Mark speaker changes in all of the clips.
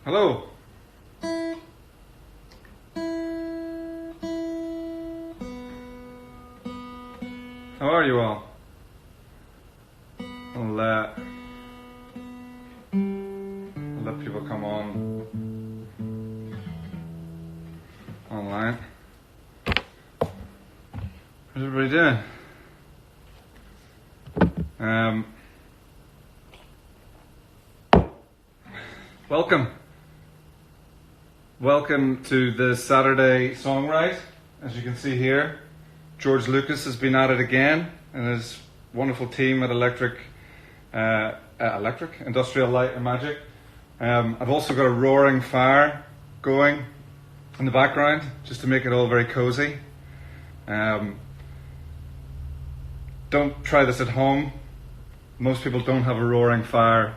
Speaker 1: Hello. How are you all? I'll let people come on online. How's everybody doing? Welcome to the Saturday Song Write. As you can see here, George Lucas has been at it again, and his wonderful team at Industrial Light and Magic. I've also got a roaring fire going in the background, just to make it all very cozy. Don't try this at home. Most people don't have a roaring fire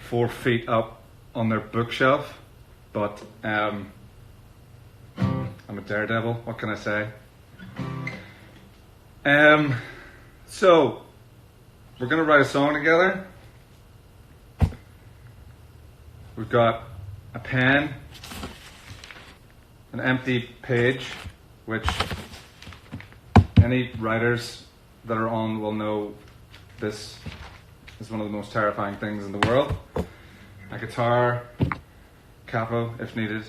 Speaker 1: 4 feet up on their bookshelf, but I'm a daredevil. What can I say? So we're going to write a song together. We've got a pen, an empty page, which any writers that are on will know this is one of the most terrifying things in the world. A guitar, capo if needed.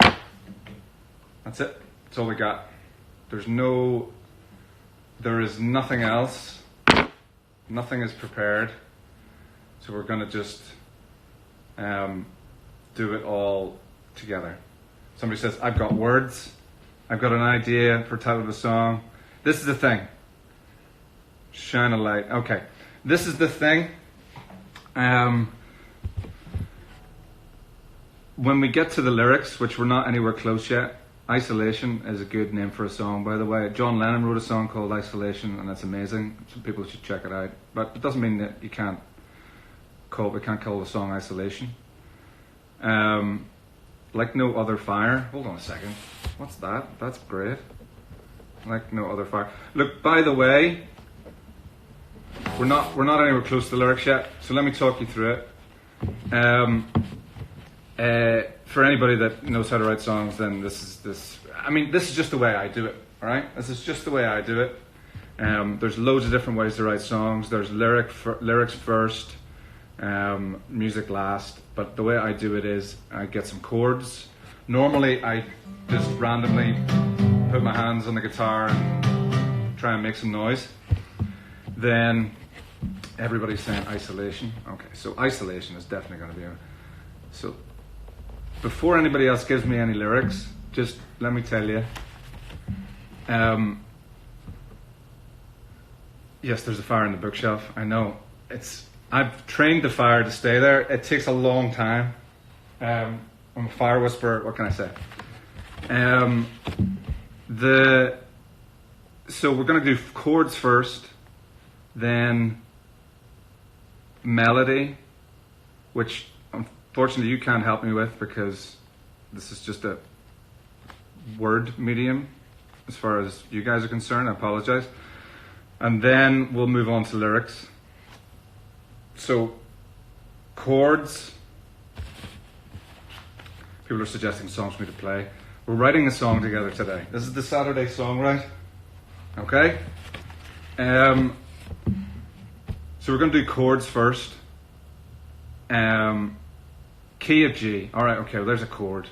Speaker 1: That's it. That's all we got. There is nothing else. Nothing is prepared. So we're going to just do it all together. Somebody says, I've got words. I've got an idea for title of the song. This is the thing. Shine a light. Okay. This is the thing. When we get to the lyrics, which we're not anywhere close yet, Isolation is a good name for a song, by the way. John Lennon wrote a song called Isolation, and it's amazing. Some people should check it out. But it doesn't mean that we can't call the song Isolation. Like No Other Fire. Hold on a second. What's that? That's great. Like No Other Fire. Look, by the way, we're not anywhere close to the lyrics yet, so let me talk you through it. For anybody that knows how to write songs, then this is just the way I do it. All right, this is just the way I do it. There's loads of different ways to write songs. There's lyrics first, music last. But the way I do it is I get some chords. Normally, I just randomly put my hands on the guitar and try and make some noise. Then everybody's saying Isolation. Okay, so Isolation is definitely going to be so. Before anybody else gives me any lyrics, just let me tell you. Yes, there's a fire in the bookshelf. I know. I've trained the fire to stay there. It takes a long time. I'm a fire whisperer. What can I say? So we're going to do chords first, then melody, which unfortunately you can't help me with because this is just a word medium as far as you guys are concerned. I apologize. And then we'll move on to lyrics. So chords, people are suggesting songs for me to play. We're writing a song together today. This is the Saturday Song Write. Okay? So we're going to do chords first. Key of G. All right, okay, well, there's a chord.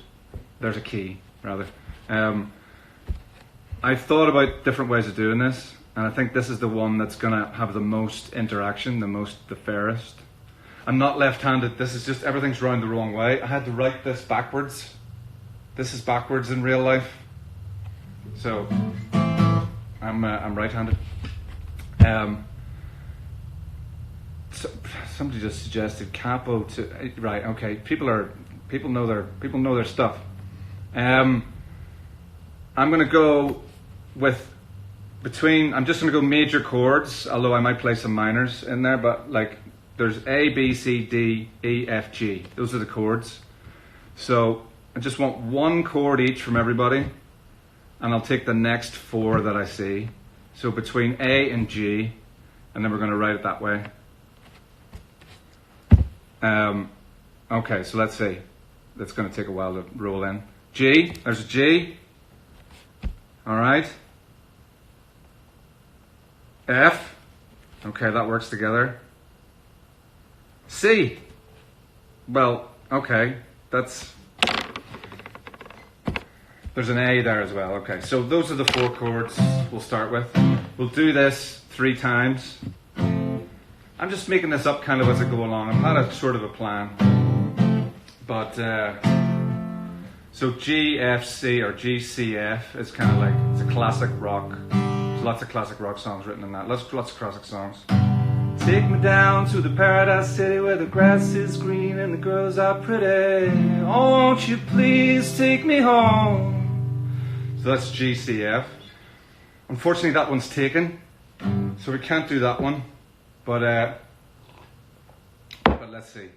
Speaker 1: There's a key, rather. I've thought about different ways of doing this, and I think this is the one that's going to have the most interaction, the fairest. I'm not left-handed. This is just, everything's round the wrong way. I had to write this backwards. This is backwards in real life. So, I'm right-handed. Somebody just suggested capo to right. Okay, people know their stuff. I'm going to go with I'm just going to go major chords, although I might play some minors in there. But like, there's A, B, C, D, E, F, G. Those are the chords. So I just want one chord each from everybody, and I'll take the next 4 that I see. So between A and G, and then we're going to write it that way. Okay, so let's see. that's going to take a while to roll in. G, there's a G. All right. F, okay, that works together. C, well, okay, there's an A there as well. Okay, so those are the 4 chords we'll start with. We'll do this 3 times. I'm just making this up kind of as I go along. I've had a sort of a plan. But, so G, F, C, or G, C, F is kind of like, it's a classic rock. There's lots of classic rock songs written in that. Lots of classic songs. Take me down to the paradise city where the grass is green and the girls are pretty. Won't you please take me home? So that's G, C, F. Unfortunately, that one's taken, so we can't do that one. But let's see.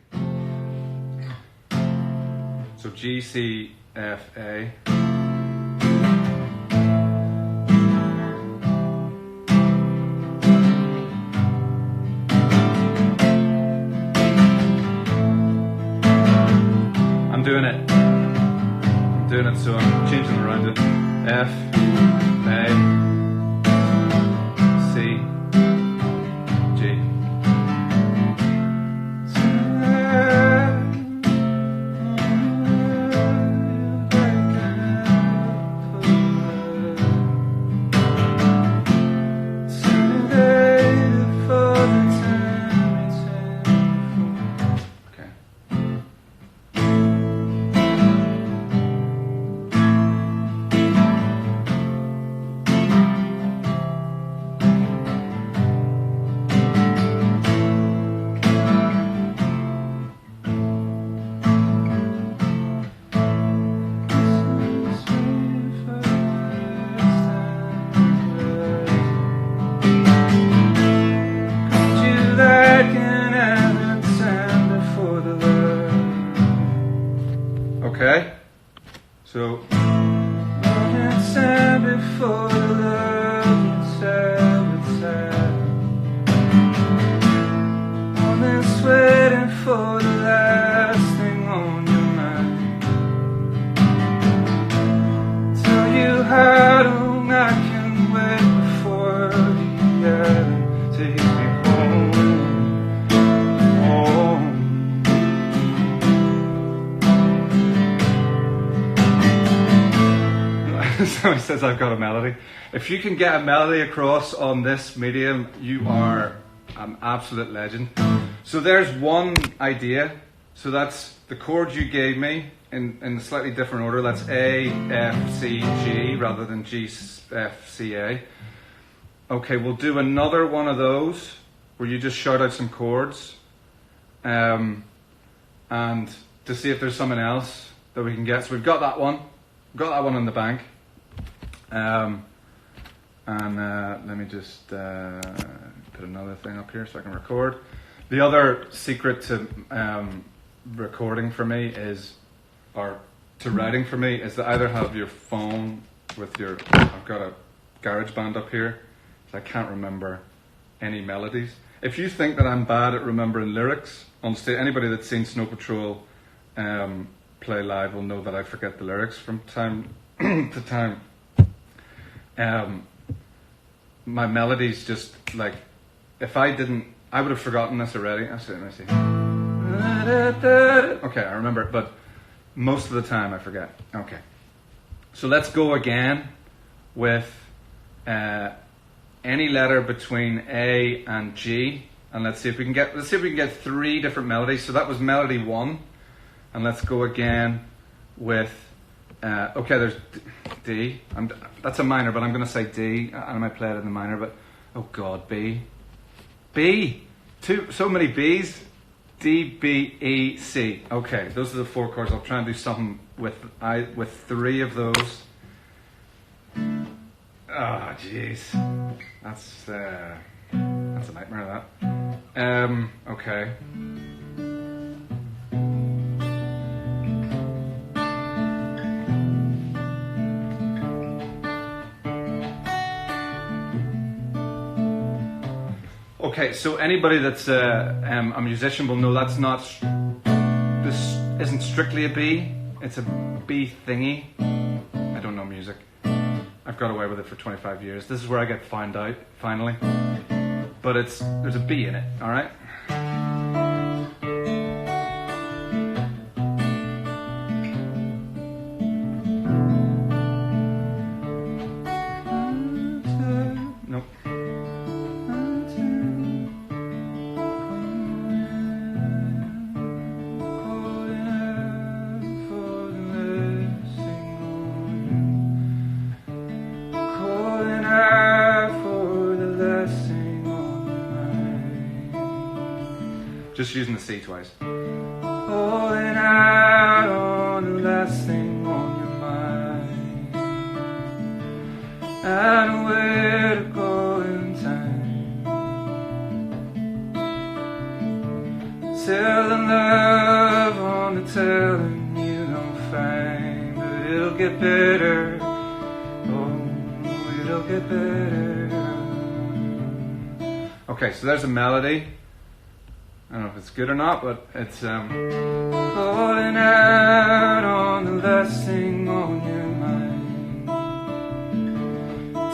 Speaker 1: So G, C, F, A. I'm doing it, so I'm changing around it. F, A, C, G. Okay, so before the love waiting for the last thing on your mind. Tell you how long I can wait before the end takes me home. So he says I've got a melody. If you can get a melody across on this medium, you are an absolute legend. So there's one idea. So that's the chords you gave me in a slightly different order. That's A, F, C, G rather than G, F, C, A. Okay, we'll do another one of those where you just shout out some chords and to see if there's something else that we can get. So we've got that one. We've got that one in the bank. Let me just put another thing up here so I can record. The other secret to recording for me is, or to writing for me, is to either have your phone with your, I've got a GarageBand up here, so I can't remember any melodies. If you think that I'm bad at remembering lyrics on stage, anybody that's seen Snow Patrol play live will know that I forget the lyrics from time to time. My melodies just like, if I didn't, I would have forgotten this already. Let me see. Okay, I remember it, but most of the time I forget. Okay, so let's go again with any letter between A and G, and let's see if we can get 3 different melodies. So that was melody 1, and let's go again with. Okay, there's D. That's a minor, but I'm going to say D, and I might play it in the minor, but oh God, B. B! So many B's. D, B, E, C. Okay, those are the 4 chords. I'll try and do something with 3 of those. Oh, jeez. That's a nightmare, that. Okay. Okay, so anybody that's a musician will know that's not this isn't strictly a B, it's a B thingy. I don't know music. I've got away with it for 25 years. This is where I get found out, finally. But there's a B in it, alright? Nope. Just using the C twice. Holding out on the last thing on your mind, and where to go in time. Telling love on the telling you don't find, but it'll get better. Oh, it'll get better. Okay, so there's a melody. I don't know if it's good or not, but it's calling out on the last thing on your mind,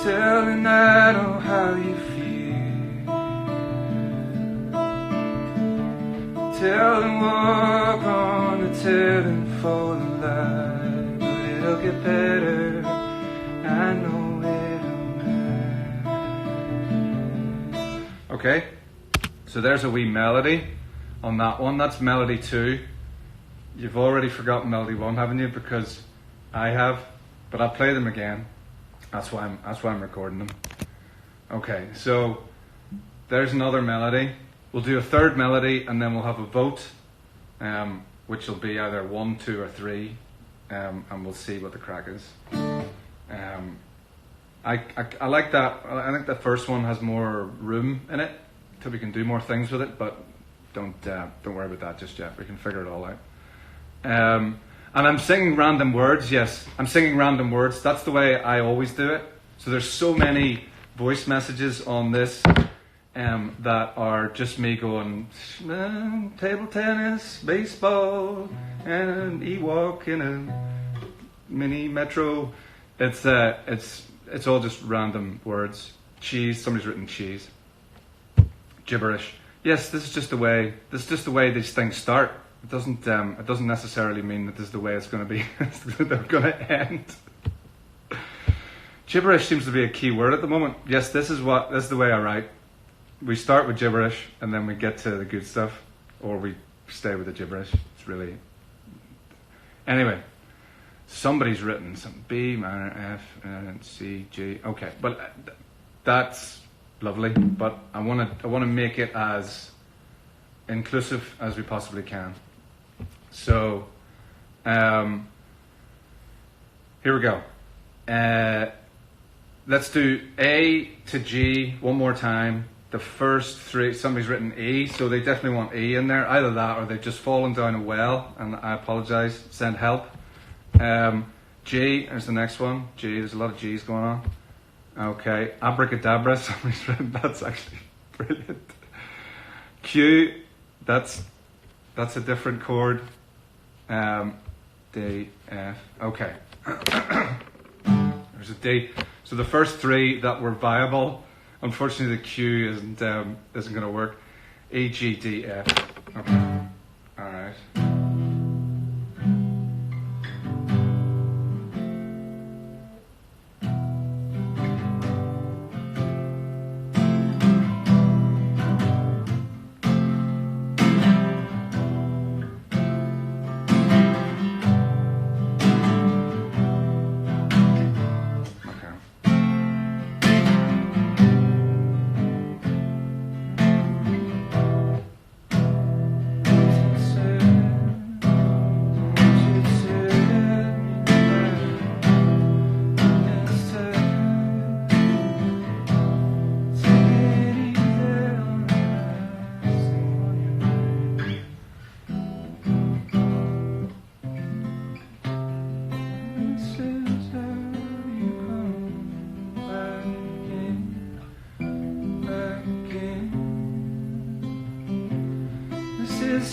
Speaker 1: telling that oh how you feel, telling walk on the telling for the light, but it'll get better, I know it'll. Okay. So there's a wee melody on that one. That's melody 2. You've already forgotten melody 1, haven't you? Because I have, but I'll play them again. That's why I'm recording them. Okay, so there's another melody. We'll do a third melody and then we'll have a vote, which will be either 1, 2, or 3, and we'll see what the crack is. I like that. I think the first one has more room in it, so we can do more things with it, but don't worry about that just yet. We can figure it all out. And I'm singing random words. Yes, I'm singing random words. That's the way I always do it. So there's so many voice messages on this that are just me going table tennis, baseball, and an Ewok in a mini metro. It's all just random words. Cheese. Somebody's written cheese. Gibberish. Yes, this is just the way these things start. It doesn't necessarily mean that this is the way it's going to be. They're going to end. Gibberish seems to be a key word at the moment. Yes, this is the way I write. We start with gibberish and then we get to the good stuff, or we stay with the gibberish. It's really. Anyway, somebody's written some B minor, F, and C, G. Okay, but that's lovely, but I want to make it as inclusive as we possibly can. So, here we go. Let's do A to G one more time. The first 3, somebody's written E, so they definitely want E in there. Either that or they've just fallen down a well, and I apologize. Send help. G, there's the next one. G, there's a lot of G's going on. Okay, abracadabra, somebody's written, that's actually brilliant. Q, that's a different chord. D, F, okay. There's a D. So the first 3 that were viable, unfortunately the Q isn't going to work. E, G, D, F. Okay, alright.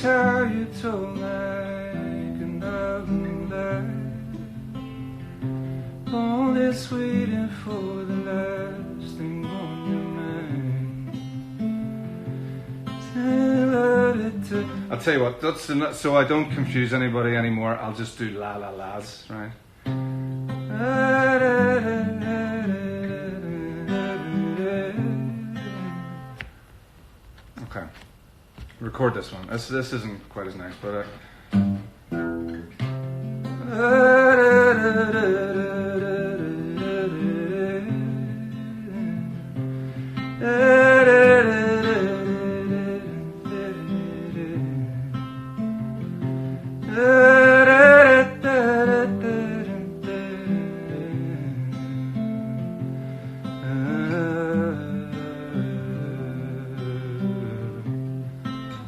Speaker 1: How you told me Endless waiting for the last thing on your mind. I'll tell you what, that's so I don't confuse anybody anymore, I'll just do la la las, right? Okay, record this one. This isn't quite as nice, but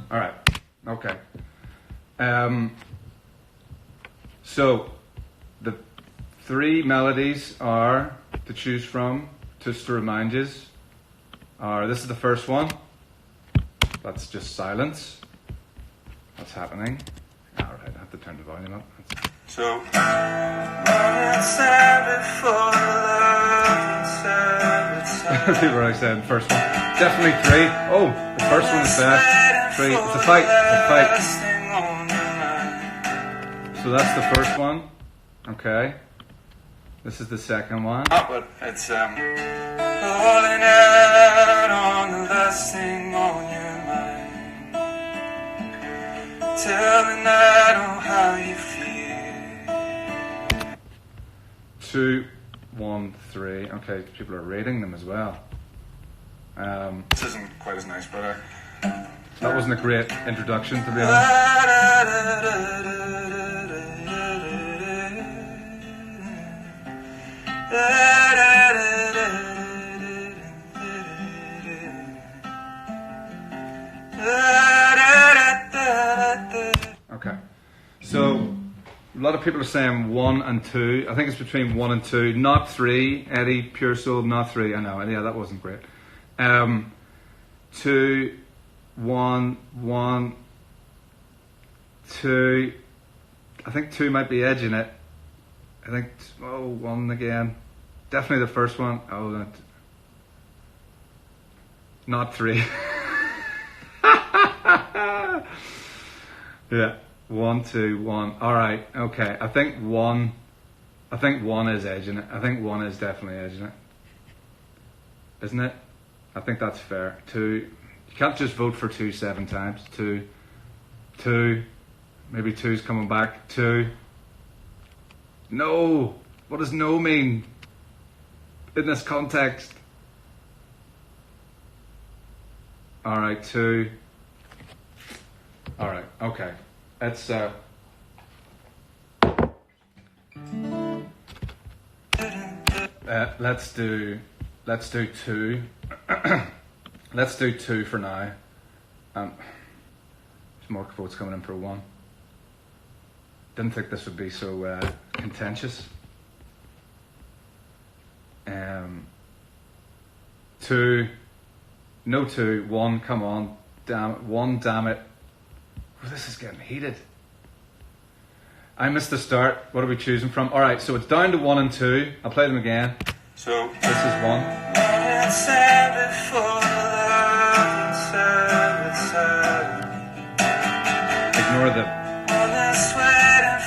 Speaker 1: all right, okay. So the three melodies are to choose from, just to remind you, are this is the first one. That's just silence. What's happening? All right, I have to turn the volume up. So people are saying first one. Definitely three. Oh, the first one is best. Three. It's a fight. It's a fight. So that's the first one. Okay. This is the second one. Oh, but it's calling out on the last thing on your mind. Telling that on how you feel. 2, 1, 3. Okay, people are rating them as well. This isn't quite as nice, but that wasn't a great introduction, to be honest. Okay, so a lot of people are saying 1 and 2. I think it's between 1 and 2, not 3. Eddie, Pure Soul, not 3. I know, yeah, that wasn't great. 2, 1, 1, 2. I think 2 might be edging it. I think, 1 again. Definitely the first one. Oh, not 3. Yeah, 1, 2, 1. All right, okay. I think 1 is edging it. I think 1 is definitely edging it. Isn't it? I think that's fair. 2. You can't just vote for 2 7 times. 2. Maybe 2's coming back. 2. No. What does no mean in this context? All right, 2. All right, okay. Let's do 2. Let's do 2 for now. There's more votes coming in for 1. Didn't think this would be so contentious. 2, no 2, 1, come on, damn it, 1, damn it. Oh, this is getting heated. I missed the start. What are we choosing from? All right, so it's down to 1 and 2. I'll play them again. So this is 1. Ignore the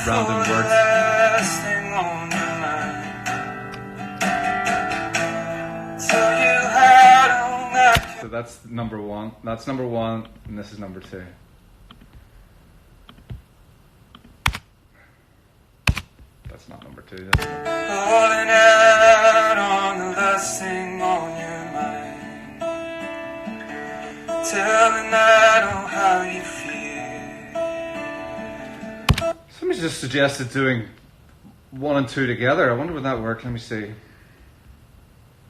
Speaker 1: random words. So that's number 1. That's number 1, and this is number 2. That's not number 2. That's calling out on the last thing on your mind. Telling that on how you feel. Somebody just suggested doing 1 and 2 together. I wonder would that work. Let me see.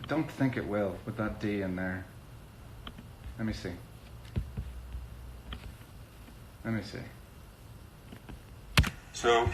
Speaker 1: I don't think it will with that D in there. Let me see. So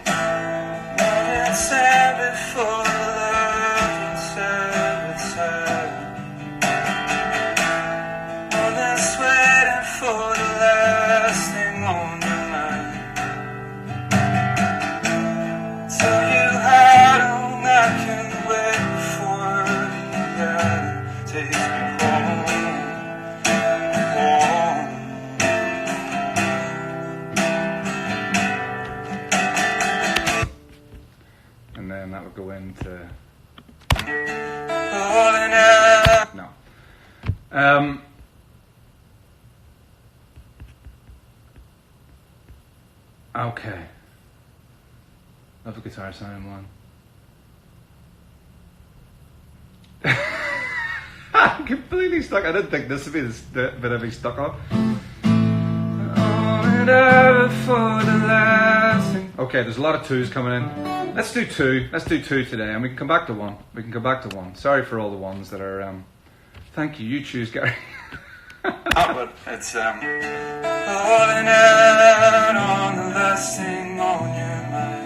Speaker 1: go into. No. Okay. Love a guitar sound one. I'm completely stuck. I didn't think this would be the bit I'd be stuck on. Okay, there's a lot of twos coming in. Let's do two. Let's do two today, and we can come back to one. We can come back to one. Sorry for all the ones that are. Thank you. You choose, Gary.
Speaker 2: But it's falling out on the last thing on your mind.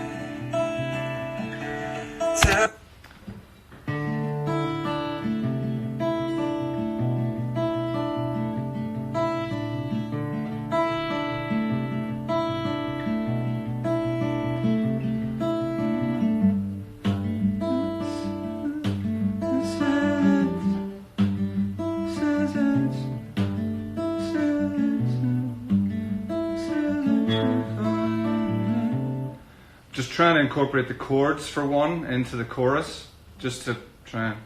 Speaker 1: Just trying to incorporate the chords for one into the chorus, just to try and.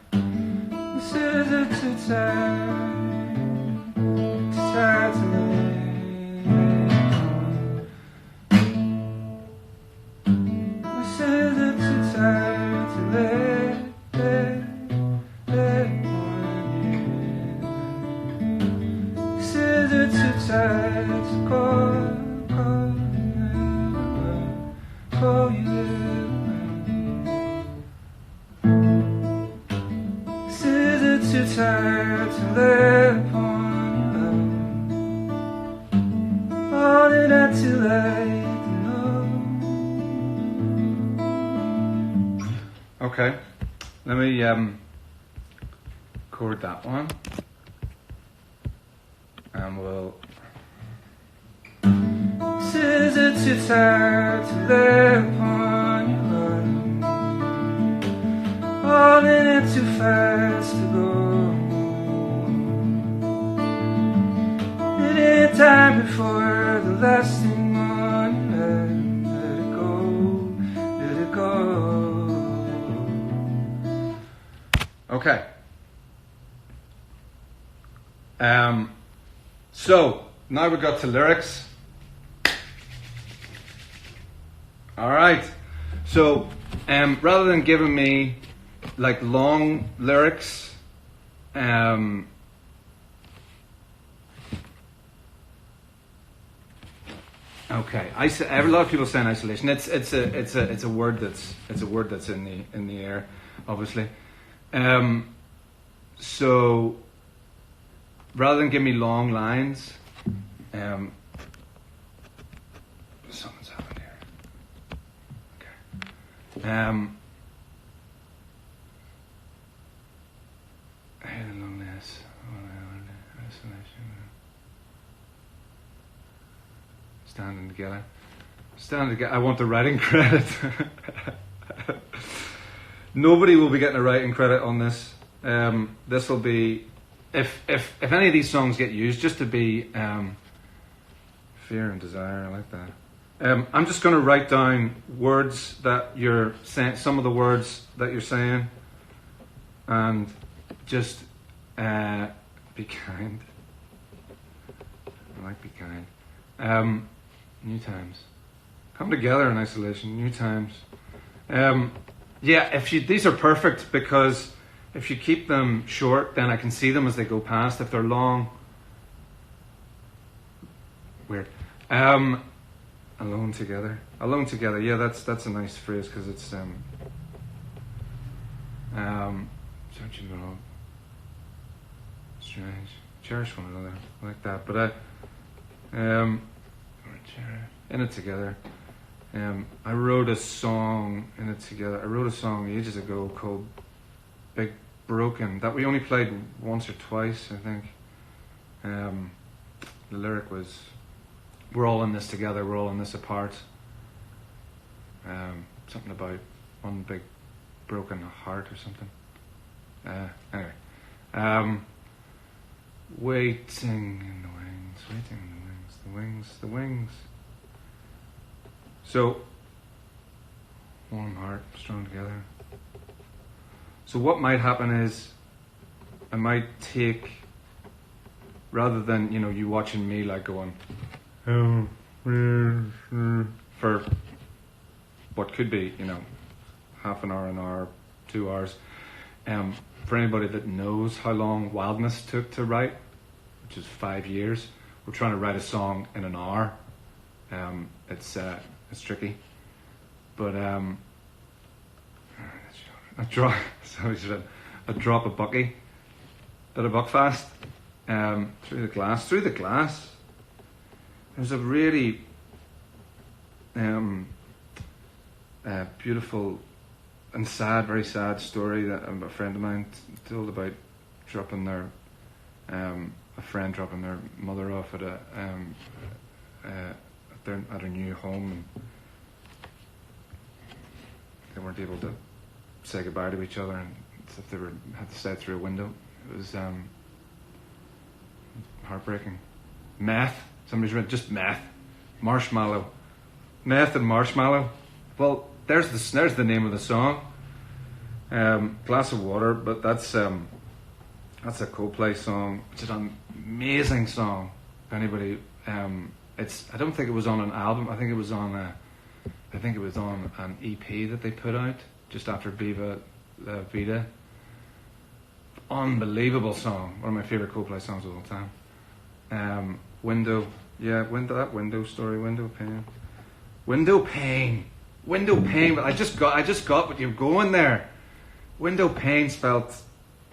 Speaker 1: Okay, let me chord that one, and we'll. Is it too tired to lay upon your love? All in it too fast to go. It ain't time before the last thing on your life. Let it go, let it go. Okay. So now we got to lyrics. All right. So rather than giving me like long lyrics, okay. A lot of people saying isolation. It's a word that's in the air, obviously. So rather than give me long lines, something's happened here. Okay. I hate the loneliness, isolation. Standing together. I want the writing credit. Nobody will be getting a writing credit on this. This will be, if any of these songs get used, just to be fear and desire. I like that. I'm just going to write down words that you're saying, some of the words that you're saying, and just be kind. I like be kind. New times. Come together in isolation. New times. Yeah, these are perfect because if you keep them short, then I can see them as they go past. If they're long, weird. Alone together. Yeah, that's a nice phrase because it's searching for love. Strange. Cherish one another. I like that. But in it together. I wrote a song in it together. I wrote a song ages ago called Big Broken that we only played once or twice, I think. The lyric was, we're all in this together, we're all in this apart. Something about one big broken heart or something. Anyway. Waiting in the wings. The wings. So, warm heart, strong together. So what might happen is I might take, rather than, you know, you watching me like going for what could be, you know, half an hour, 2 hours. For anybody that knows how long Wildness took to write, which is 5 years, we're trying to write a song in an hour. It's tricky, but I drop a bucky at a buckfast through the glass. There's a really beautiful and sad, very sad story that a friend of mine told about dropping their a friend dropping their mother off at her new home, and they weren't able to say goodbye to each other, and if they had to say it through a window. It was heartbreaking. Meth. Somebody's written just meth, marshmallow, meth and marshmallow. Well, there's the name of the song. Glass of Water, but that's a Coldplay song. It's an amazing song. If anybody, I don't think it was on an album. I think it was on an EP that they put out just after Viva La Vida. Unbelievable song. One of my favorite Coldplay songs of all time. Window story. Window pane. But I just got what you're going there. Window pane spelled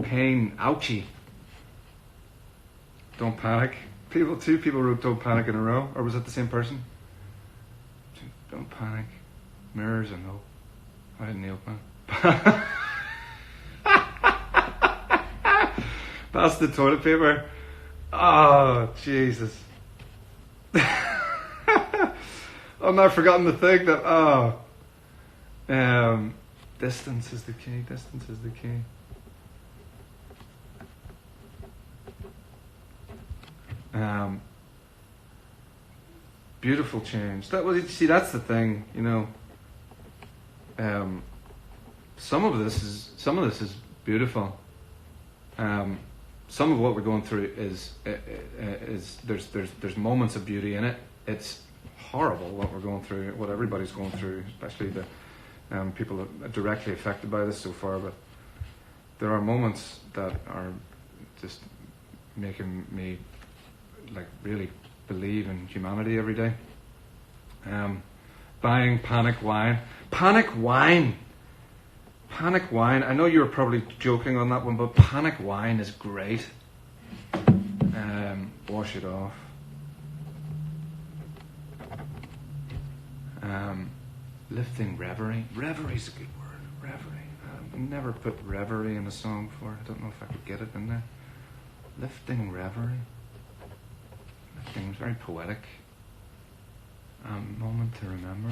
Speaker 1: pain. Ouchie. Don't panic. Two people wrote "Don't panic" in a row, or was it the same person? Don't panic. Mirrors and hope. I didn't nail that. That's the toilet paper. Oh, Jesus. I've not forgotten the thing that, distance is the key. Beautiful change. That's the thing, you know. Some of this is beautiful. Some of what we're going through is there's moments of beauty in it. It's horrible what we're going through, what everybody's going through, especially the people that are directly affected by this so far. But there are moments that are just making me like really believe in humanity every day. Buying panic wine. I know you were probably joking on that one, but panic wine is great. Wash it off. Lifting reverie. Reverie's a good word. Reverie. I've never put reverie in a song before. I don't know if I could get it in there. Lifting reverie. Lifting is very poetic. Moment to remember.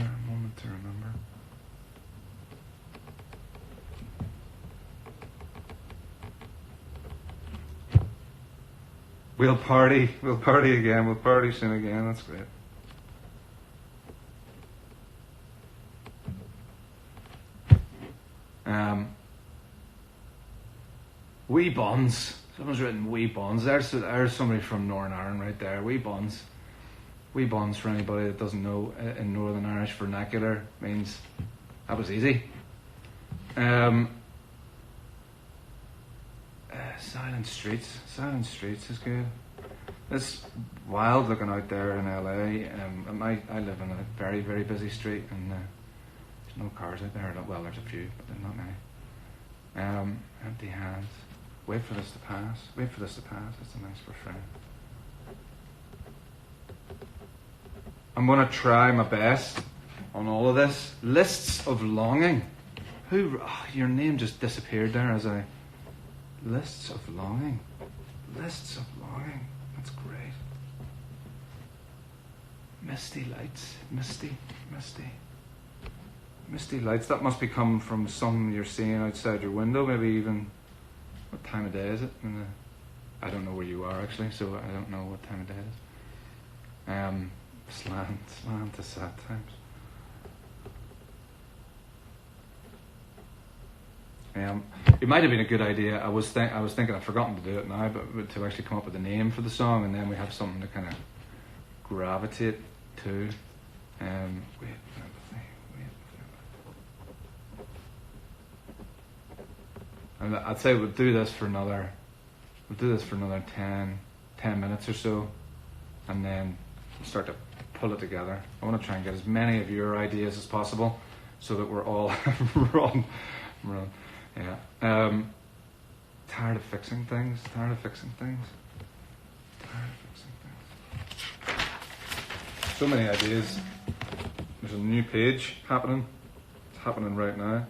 Speaker 1: We'll party again. We'll party soon again. That's great. Wee buns. Someone's written wee buns. There's somebody from Northern Ireland right there. Wee buns. Wee buns, for anybody that doesn't know, in Northern Irish vernacular means that was easy. Silent Streets is good. It's wild looking out there in LA. I live in a very, very busy street, and there's no cars out there. Well, there's a few, but there's not many. Empty hands. Wait for this to pass. It's a nice refrain. I'm going to try my best on all of this. Lists of longing. Your name just disappeared there as I... Lists of longing. That's great. Misty lights. Misty lights. That must be coming from sun you're seeing outside your window. Maybe even... What time of day is it? I don't know where you are, actually, so I don't know what time of day it is. Slant to sad times. It might have been a good idea. I was thinking I've forgotten to do it now, but to actually come up with a name for the song, and then we have something to kind of gravitate to. Wait. And I'd say we'll do this for another 10 minutes or so, and then we'll start to pull it together. I want to try and get as many of your ideas as possible, so that we're all run. Yeah. Tired of fixing things. So many ideas. There's a new page happening. It's happening right now.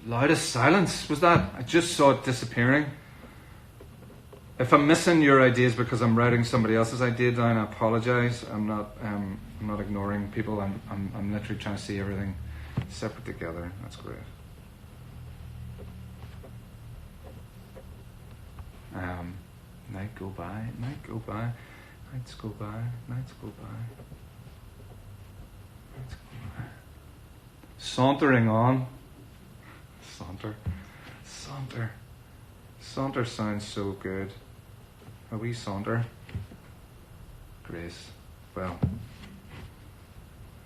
Speaker 1: Loudest silence was that? I just saw it disappearing. If I'm missing your ideas because I'm writing somebody else's idea down, I apologise. I'm not ignoring people. I'm literally trying to see everything separate together. That's great. Night go by, nights go by. Sauntering on. Saunter sounds so good. A wee saunter. Grace. Well,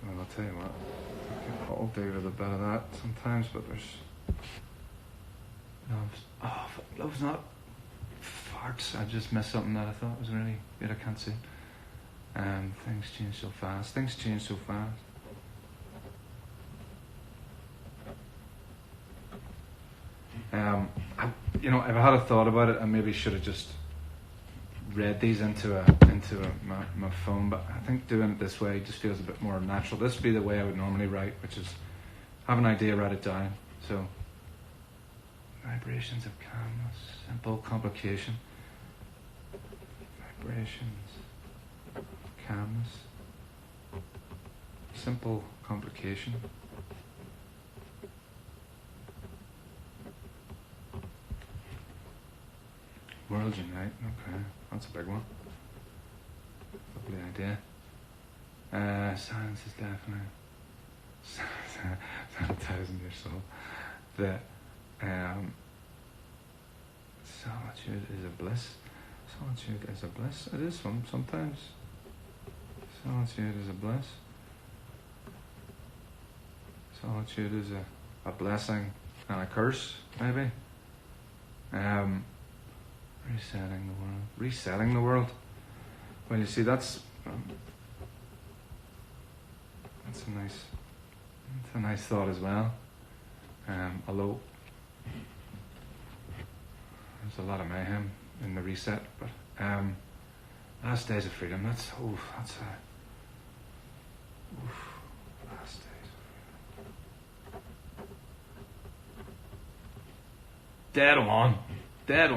Speaker 1: I'll tell you what. I'll do with a bit of that sometimes, but there's love's not farts. I just missed something that I thought was really good. I can't see. Things change so fast. If I had a thought about it, I maybe should have just read these into my phone, but I think doing it this way just feels a bit more natural. This would be the way I would normally write, which is have an idea, write it down. So, vibrations of calmness, simple complication. Vibrations, calmness, simple complication. World unite, okay, that's a big one. Lovely idea. Science is definitely sanitizing your soul. The solitude is a bliss. Solitude is a bliss. It is sometimes. Solitude is a bliss. Solitude is a blessing and a curse, maybe. Resetting the world. Well, you see, that's a nice thought as well. Although there's a lot of mayhem in the reset, but last days of freedom. Last days of freedom. Dead on. Dead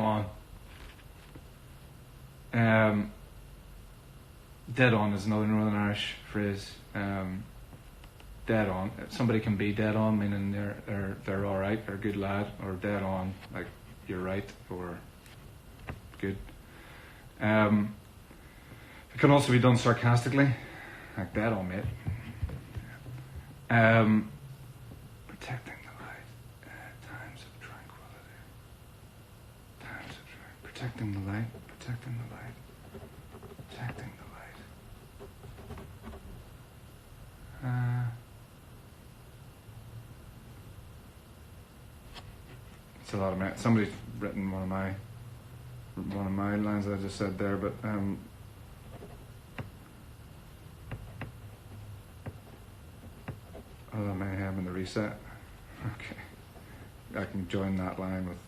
Speaker 1: on is another Northern Irish phrase. Dead on. Somebody can be dead on, meaning they're all right, they're a good lad, or dead on, like you're right or good. It can also be done sarcastically, like dead on, mate. Protecting the light. Times of tranquility. Protecting the light. It's a lot of somebody's written one of my lines that I just said there, but other mayhem in the reset. Okay, I can join that line with.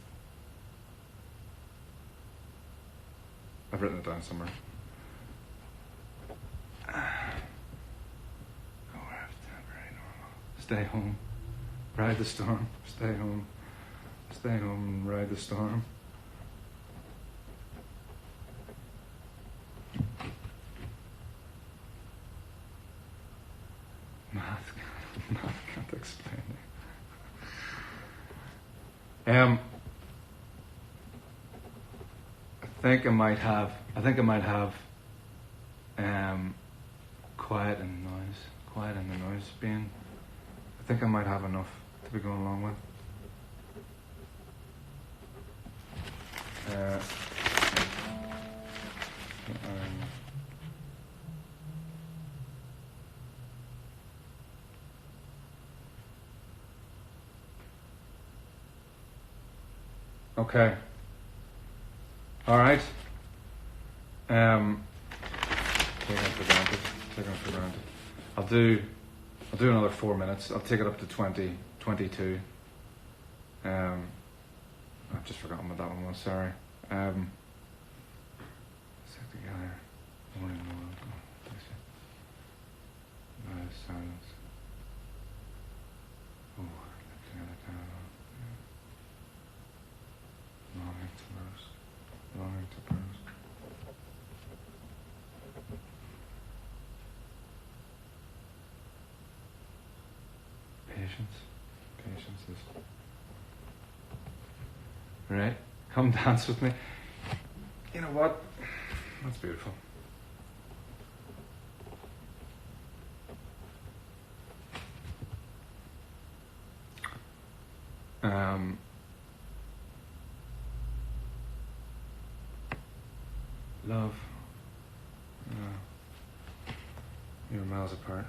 Speaker 1: I've written it down somewhere. Stay home, ride the storm. Stay home and ride the storm. Math can't explain it. I think I might have quiet and noise. quiet in the noise being. I think I might have enough to be going along with. Okay. All right. Taking it for granted. Taking it for granted. I'll do another 4 minutes. I'll take it up to 20, 22. I've just forgotten what that one was. Sorry. Stick together. Morning world. Silence. Oh, together down. Longing to burst. Longing to burst. Patience. Patience is... Right? Come dance with me. You know what? That's beautiful. Love. You're miles apart.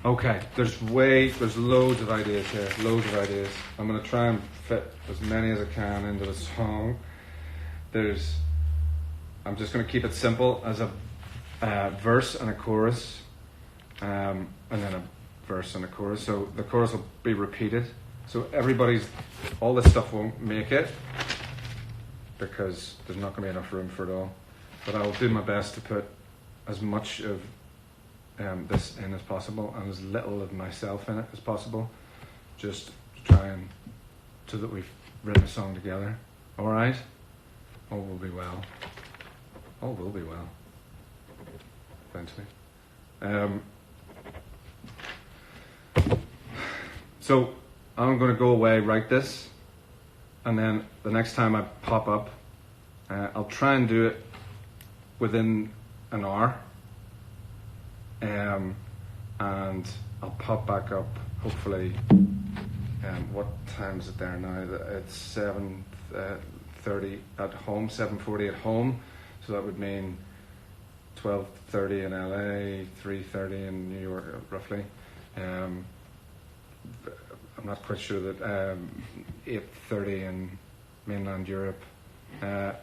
Speaker 1: Okay, there's loads of ideas here, loads of ideas. I'm going to try and fit as many as I can into the song. I'm just going to keep it simple as a verse and a chorus, and then a verse and a chorus. So the chorus will be repeated. So all this stuff won't make it because there's not going to be enough room for it all. But I'll do my best to put as much of this in as possible and as little of myself in it as possible, just to try and so that we've written a song together. All right? All will be well. All will be well. Eventually. So I'm going to go away, write this, and then the next time I pop up, I'll try and do it within an hour. And I'll pop back up, hopefully, what time is it there now? It's 7:30 at home, 7:40 at home, so that would mean 12:30 in LA, 3:30 in New York, roughly. I'm not quite sure that 8:30 in mainland Europe. And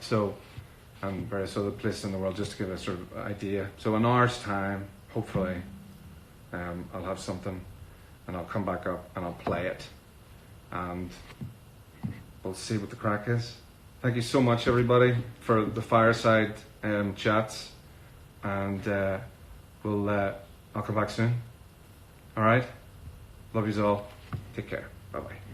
Speaker 1: various other places in the world, just to give a sort of idea. So an hour's time, hopefully, I'll have something, and I'll come back up and I'll play it, and we'll see what the crack is. Thank you so much, everybody, for the fireside chats, and I'll come back soon. All right, love yous all. Take care. Bye bye.